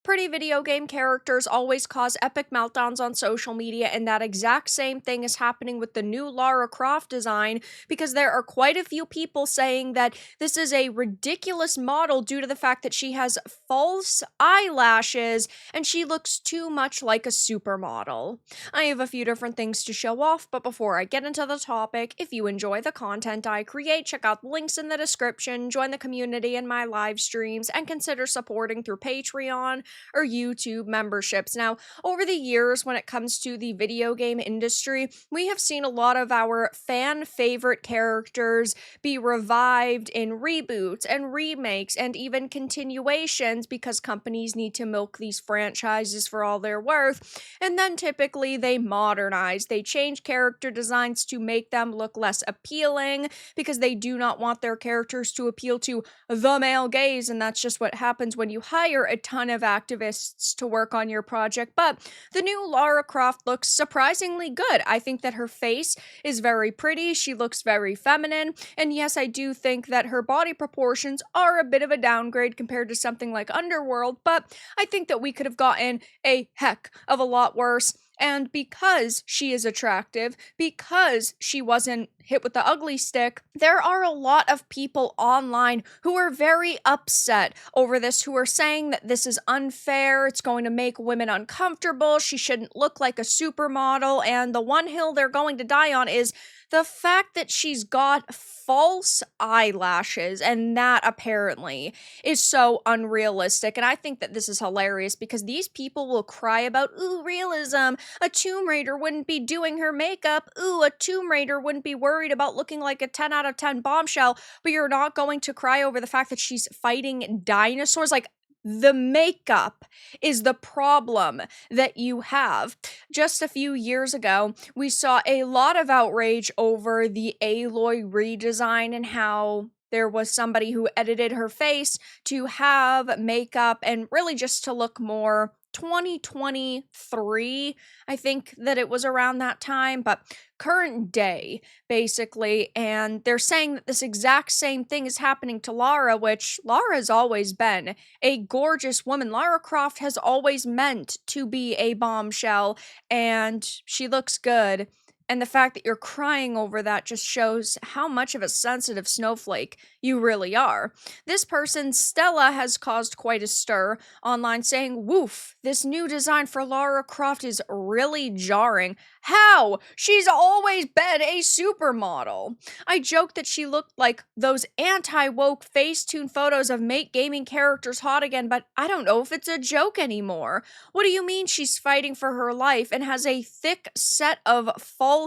pretty video game characters always cause epic meltdowns on social media, and that exact same thing is happening with the new Lara Croft design because there are quite a few people saying that this is a ridiculous model due to the fact that she has false eyelashes and she looks too much like a supermodel. I have a few different things to show off, but before I get into the topic, if you enjoy the content I create, check out the links in the description, join the community in my live streams, and consider supporting through Patreon or YouTube memberships. Now, over the years, when it comes to the video game industry, we have seen a lot of our fan favorite characters be revived in reboots and remakes and even continuations because companies need to milk these franchises for all they're worth. And then typically they modernize, they change character designs to make them look less appealing because they do not want their characters to appeal to the male gaze, and that's just what happens when you hire a ton of activists to work on your project. But the new Lara Croft looks surprisingly good. I think that her face is very pretty, she looks very feminine, and yes, I do think that her body proportions are a bit of a downgrade compared to something like Underworld, but I think that we could have gotten a heck of a lot worse. And because she is attractive, because she wasn't hit with the ugly stick, there are a lot of people online who are very upset over this, who are saying that this is unfair, it's going to make women uncomfortable, she shouldn't look like a supermodel, and the one hill they're going to die on is the fact that she's got false eyelashes, and that apparently is so unrealistic. And I think that this is hilarious because these people will cry about, ooh, realism. A Tomb Raider wouldn't be doing her makeup. Ooh, a Tomb Raider wouldn't be worried about looking like a 10 out of 10 bombshell. But you're not going to cry over the fact that she's fighting dinosaurs. Like, the makeup is the problem that you have. Just a few years ago, we saw a lot of outrage over the Aloy redesign and how there was somebody who edited her face to have makeup and really just to look more 2023. I think that it was around that time, but current day, basically, and they're saying that this exact same thing is happening to Lara, which Lara has always been a gorgeous woman. Lara Croft has always meant to be a bombshell, and she looks good. And the fact that you're crying over that just shows how much of a sensitive snowflake you really are. This person, Stella, has caused quite a stir online saying, woof, this new design for Lara Croft is really jarring. How? She's always been a supermodel. I joked that she looked like those anti-woke Facetune photos of make gaming characters hot again, but I don't know if it's a joke anymore. What do you mean she's fighting for her life and has a thick set of falsies?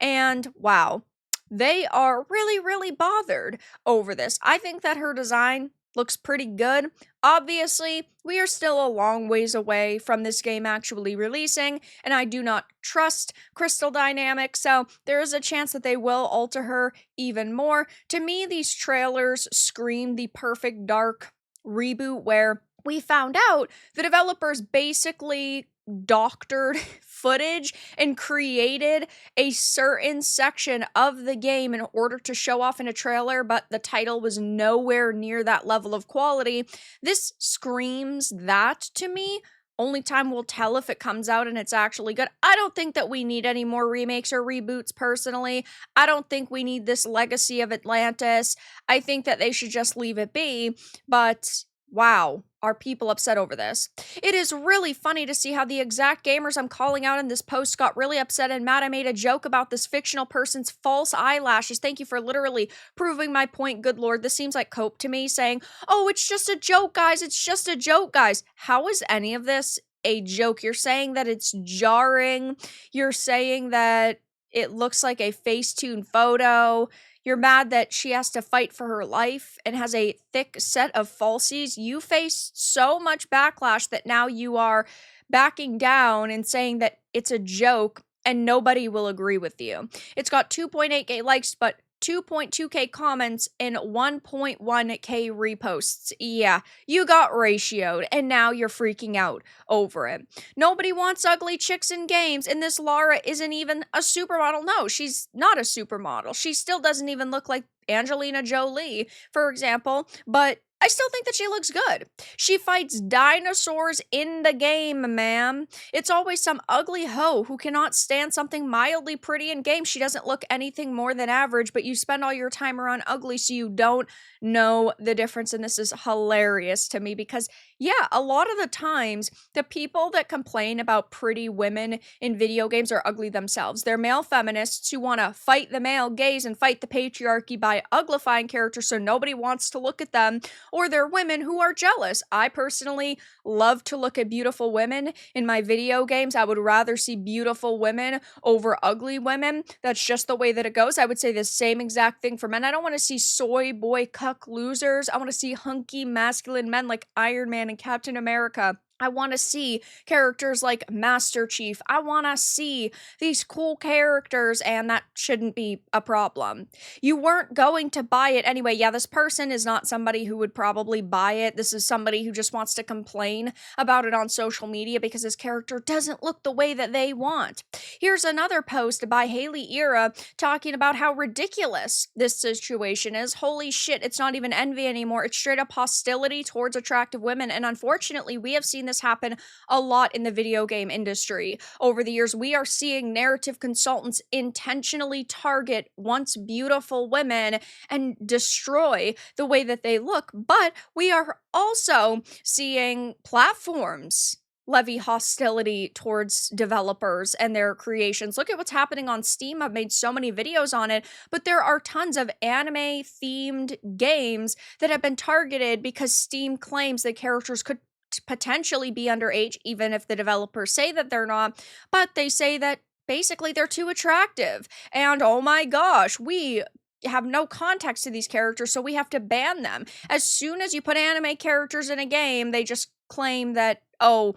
And wow, they are really, really bothered over this. I think that her design looks pretty good. Obviously, we are still a long ways away from this game actually releasing, and I do not trust Crystal Dynamics, so there is a chance that they will alter her even more. To me, these trailers scream the perfect dark reboot where we found out the developers basically doctored footage and created a certain section of the game in order to show off in a trailer, but the title was nowhere near that level of quality. This screams that to me. Only time will tell if it comes out and it's actually good. I don't think that we need any more remakes or reboots, personally. I don't think we need this Legacy of Atlantis. I think that they should just leave it be, but wow, are people upset over this? It is really funny to see how the exact gamers I'm calling out in this post got really upset and mad I made a joke about this fictional person's false eyelashes. Thank you for literally proving my point, good lord. This seems like Cope to me, saying, oh, it's just a joke, guys. It's just a joke, guys. How is any of this a joke? You're saying that it's jarring. You're saying that it looks like a Facetune photo. You're mad that she has to fight for her life and has a thick set of falsies. You face so much backlash that now you are backing down and saying that it's a joke and nobody will agree with you. It's got 2.8k likes, but 2.2k comments and 1.1k reposts. Yeah, you got ratioed, and now you're freaking out over it. Nobody wants ugly chicks in games, and this Lara isn't even a supermodel. No, she's not a supermodel. She still doesn't even look like Angelina Jolie, for example, but I still think that she looks good. She fights dinosaurs in the game, ma'am. It's always some ugly hoe who cannot stand something mildly pretty in game. She doesn't look anything more than average, but you spend all your time around ugly, so you don't know the difference. And this is hilarious to me because, yeah, a lot of the times, the people that complain about pretty women in video games are ugly themselves. They're male feminists who want to fight the male gaze and fight the patriarchy by uglifying characters so nobody wants to look at them, or they're women who are jealous. I personally love to look at beautiful women in my video games. I would rather see beautiful women over ugly women. That's just the way that it goes. I would say the same exact thing for men. I don't want to see soy boy cuck losers. I want to see hunky masculine men like Iron Man and Captain America. I want to see characters like Master Chief. I want to see these cool characters, and that shouldn't be a problem. You weren't going to buy it anyway. Yeah, this person is not somebody who would probably buy it. This is somebody who just wants to complain about it on social media because his character doesn't look the way that they want. Here's another post by Haley Era talking about how ridiculous this situation is. Holy shit, it's not even envy anymore. It's straight up hostility towards attractive women, and unfortunately, we have seen this happen a lot in the video game industry. Over the years, we are seeing narrative consultants intentionally target once beautiful women and destroy the way that they look, but we are also seeing platforms levy hostility towards developers and their creations. Look at what's happening on Steam. I've made so many videos on it, but there are tons of anime-themed games that have been targeted because Steam claims that characters could potentially be underage, even if the developers say that they're not, but they say that basically they're too attractive. And oh my gosh, we have no context to these characters, so we have to ban them. As soon as you put anime characters in a game, they just claim that, oh,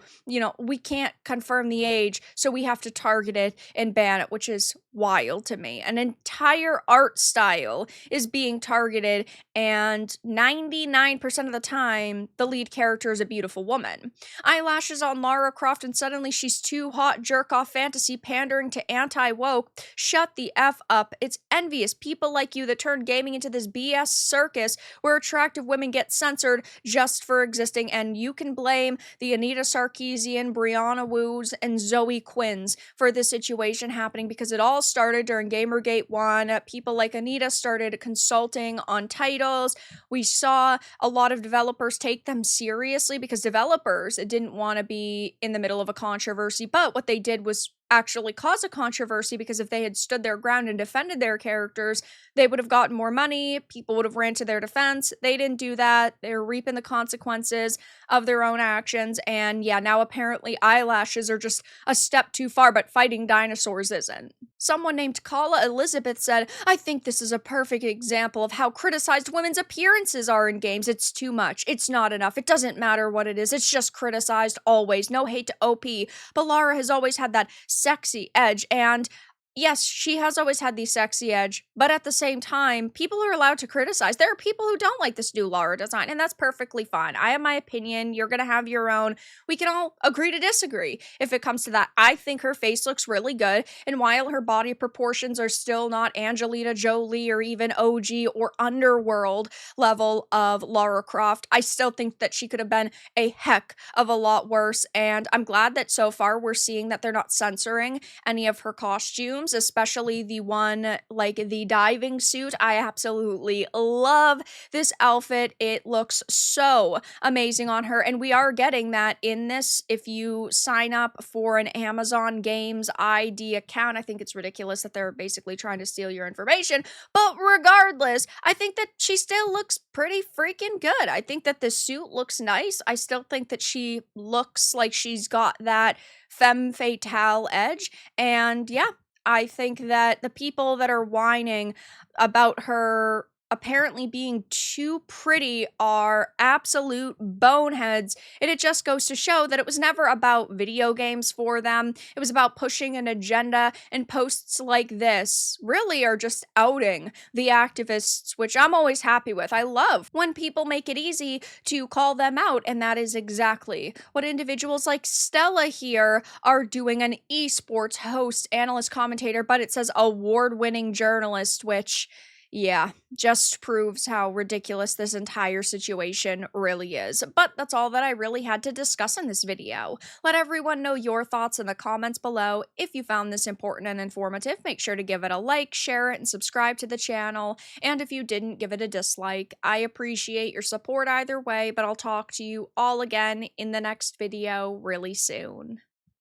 we can't confirm the age, so we have to target it and ban it, which is wild to me. An entire art style is being targeted, and 99% of the time, the lead character is a beautiful woman. Eyelashes on Lara Croft, and suddenly she's too hot, jerk-off fantasy pandering to anti-woke. Shut the F up. It's envious people like you that turn gaming into this BS circus where attractive women get censored just for existing, and you can blame the Anita Sarkeesian, Brianna Woos, and Zoe Quinns for this situation happening because it all started during Gamergate 1. People like Anita started consulting on titles. We saw a lot of developers take them seriously because developers didn't want to be in the middle of a controversy, but what they did was actually cause a controversy because if they had stood their ground and defended their characters, they would have gotten more money. People would have ran to their defense. They didn't do that. They're reaping the consequences of their own actions. And yeah, now apparently eyelashes are just a step too far, but fighting dinosaurs isn't. Someone named Kala Elizabeth said, I think this is a perfect example of how criticized women's appearances are in games. It's too much. It's not enough. It doesn't matter what it is. It's just criticized always. No hate to OP. But Lara has always had that sexy edge, and yes, she has always had the sexy edge, but at the same time, people are allowed to criticize. There are people who don't like this new Lara design, and that's perfectly fine. I have my opinion. You're gonna have your own. We can all agree to disagree if it comes to that. I think her face looks really good, and while her body proportions are still not Angelina Jolie or even OG or Underworld level of Lara Croft, I still think that she could have been a heck of a lot worse, and I'm glad that so far we're seeing that they're not censoring any of her costumes, especially the one like the diving suit. I absolutely love this outfit. It looks so amazing on her, and we are getting that in this. If you sign up for an Amazon Games ID account, I think it's ridiculous that they're basically trying to steal your information, but regardless, I think that she still looks pretty freaking good. I think that the suit looks nice. I still think that she looks like she's got that femme fatale edge, and yeah, I think that the people that are whining about her apparently being too pretty are absolute boneheads, and it just goes to show that it was never about video games for them. It was about pushing an agenda, and posts like this really are just outing the activists, which I'm always happy with. I love when people make it easy to call them out, and that is exactly what individuals like Stella here are doing. An esports host, analyst, commentator, but it says award-winning journalist, which Yeah, just proves how ridiculous this entire situation really is. But that's all that I really had to discuss in this video. Let everyone know your thoughts in the comments below. If you found this important and informative, make sure to give it a like, share it, and subscribe to the channel. And if you didn't, give it a dislike. I appreciate your support either way, but I'll talk to you all again in the next video really soon.